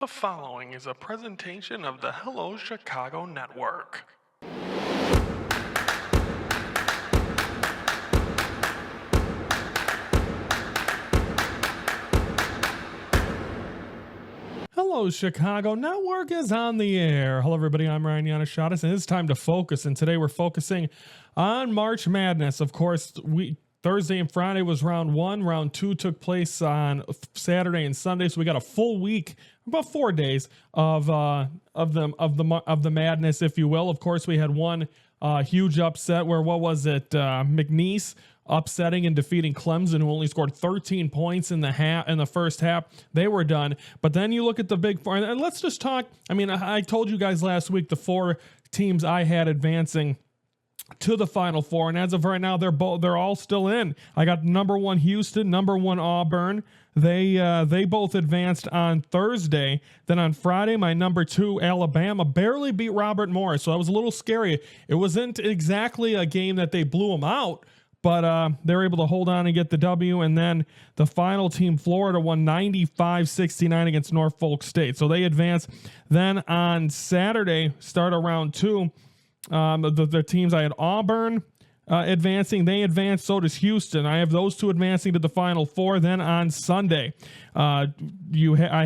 The following is a presentation of the Hello Chicago Network. Hello, Chicago Network is on the air. Hello, everybody. I'm Ryan Yannishatis, and it's time to focus. And today we're focusing on March Madness. Of course, Thursday and Friday was round one. Round two took place on Saturday and Sunday, so we got a full week, about 4 days of the madness, if you will. Of course, we had one huge upset where McNeese upsetting and defeating Clemson, who only scored 13 points in the first half. They were done. But then you look at the Big Four, and let's just talk. I mean, I told you guys last week the four teams I had advancing to the Final Four, and as of right now, they're all still in. I got number one Houston, number one Auburn. They both advanced on Thursday. Then on Friday, my number two Alabama barely beat Robert Morris, so that was a little scary. It wasn't exactly a game that they blew them out, but they were able to hold on and get the W. And then the final team, Florida, won 95-69 against Norfolk State, so they advanced. Then on Saturday, start of round two. The teams I had Auburn advancing, they advanced. So does Houston. I have those two advancing to the Final Four. Then on Sunday, I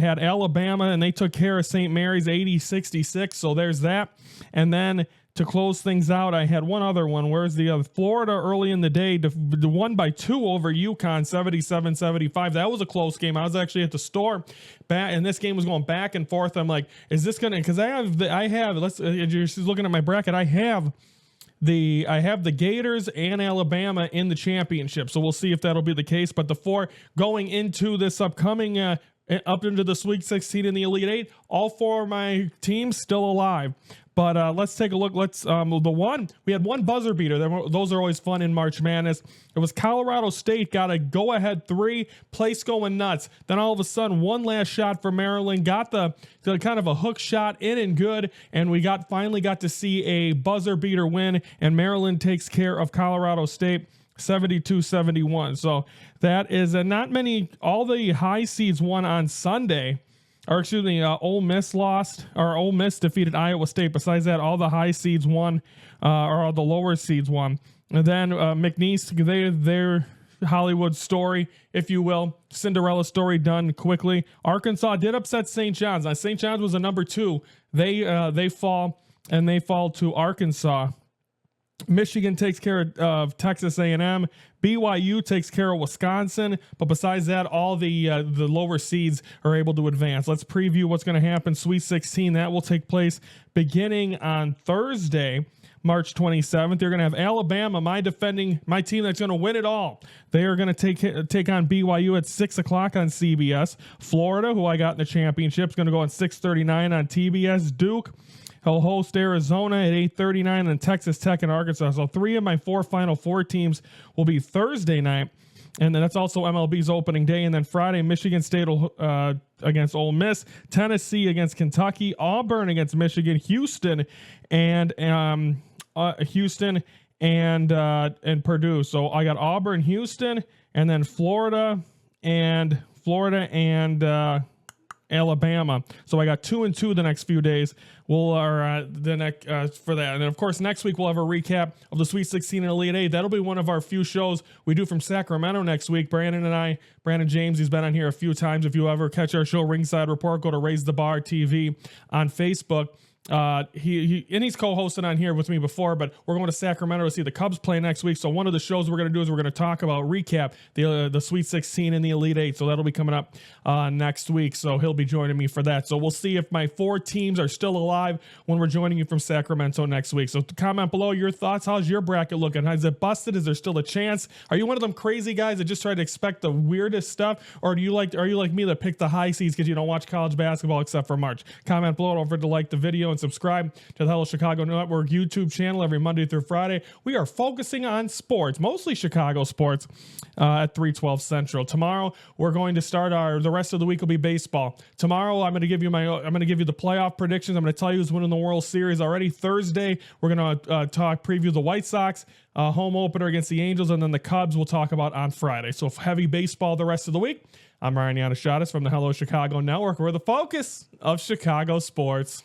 had Alabama, and they took care of St. Mary's 80-66. So there's that. And then to close things out, I had one other one. Where's the other? Florida early in the day, won by 2 over UConn, 77-75. That was a close game. I was actually at the store, and this game was going back and forth. I'm like, is this gonna? Because you're looking at my bracket. I have the Gators and Alabama in the championship. So we'll see if that'll be the case. But the four going into this upcoming up into the Sweet 16 and the Elite Eight, all four of my teams still alive. But let's take a look. We had one buzzer beater. Those are always fun in March Madness. It was Colorado State got a go-ahead 3, place going nuts. Then all of a sudden, one last shot for Maryland, got the kind of a hook shot in and good, and we finally got to see a buzzer beater win, and Maryland takes care of Colorado State 72-71. So that is not many. All the high seeds won on Sunday. Ole Miss lost, or Ole Miss defeated Iowa State. Besides that, all the high seeds won, or all the lower seeds won. And then McNeese, their Hollywood story, if you will, Cinderella story done quickly. Arkansas did upset St. John's. Now, St. John's was a number 2. They fall to Arkansas. Michigan takes care of Texas A&M. BYU takes care of Wisconsin. But besides that, all the lower seeds are able to advance. Let's preview what's going to happen. Sweet 16, that will take place beginning on Thursday, March 27th. They're going to have Alabama, my team that's going to win it all. They are going to take on BYU at 6 o'clock on CBS. Florida, who I got in the championship, is going to go on 6:39 on TBS. Duke, he'll host Arizona at 8:39, and Texas Tech and Arkansas. So 3 of my 4 Final Four teams will be Thursday night, and then that's also MLB's opening day. And then Friday, Michigan State against Ole Miss, Tennessee against Kentucky, Auburn against Michigan, Houston and Purdue. So I got Auburn, Houston, and then Florida and Alabama. So I got 2 and 2 the next few days. For that. And then, of course, next week we'll have a recap of the Sweet 16 and Elite 8. That'll be one of our few shows we do from Sacramento next week. Brandon James, he's been on here a few times. If you ever catch our show, Ringside Report, go to Raise the Bar TV on Facebook. He's co-hosted on here with me before, but we're going to Sacramento to see the Cubs play next week. So one of the shows we're going to do is we're going to talk about recap the Sweet 16 and the Elite 8. So that'll be coming up next week. So he'll be joining me for that. So we'll see if my 4 teams are still alive when we're joining you from Sacramento next week. So comment below your thoughts. How's your bracket looking? Is it busted? Is there still a chance? Are you one of them crazy guys that just try to expect the weirdest stuff, or are you like me that pick the high seeds because you don't watch college basketball except for March? Comment below. Don't forget to like the video and subscribe to the Hello Chicago Network YouTube channel every Monday through Friday. We are focusing on sports, mostly Chicago sports, at 3:12 Central. Tomorrow we're going to start the rest of the week will be baseball. Tomorrow I'm going to give you the playoff predictions. I'm going to tell you who's winning the World Series already. Thursday we're going to preview the White Sox home opener against the Angels, and then the Cubs we'll talk about on Friday. So heavy baseball the rest of the week. I'm Ryan Yanishadis from the Hello Chicago Network. We're the focus of Chicago sports.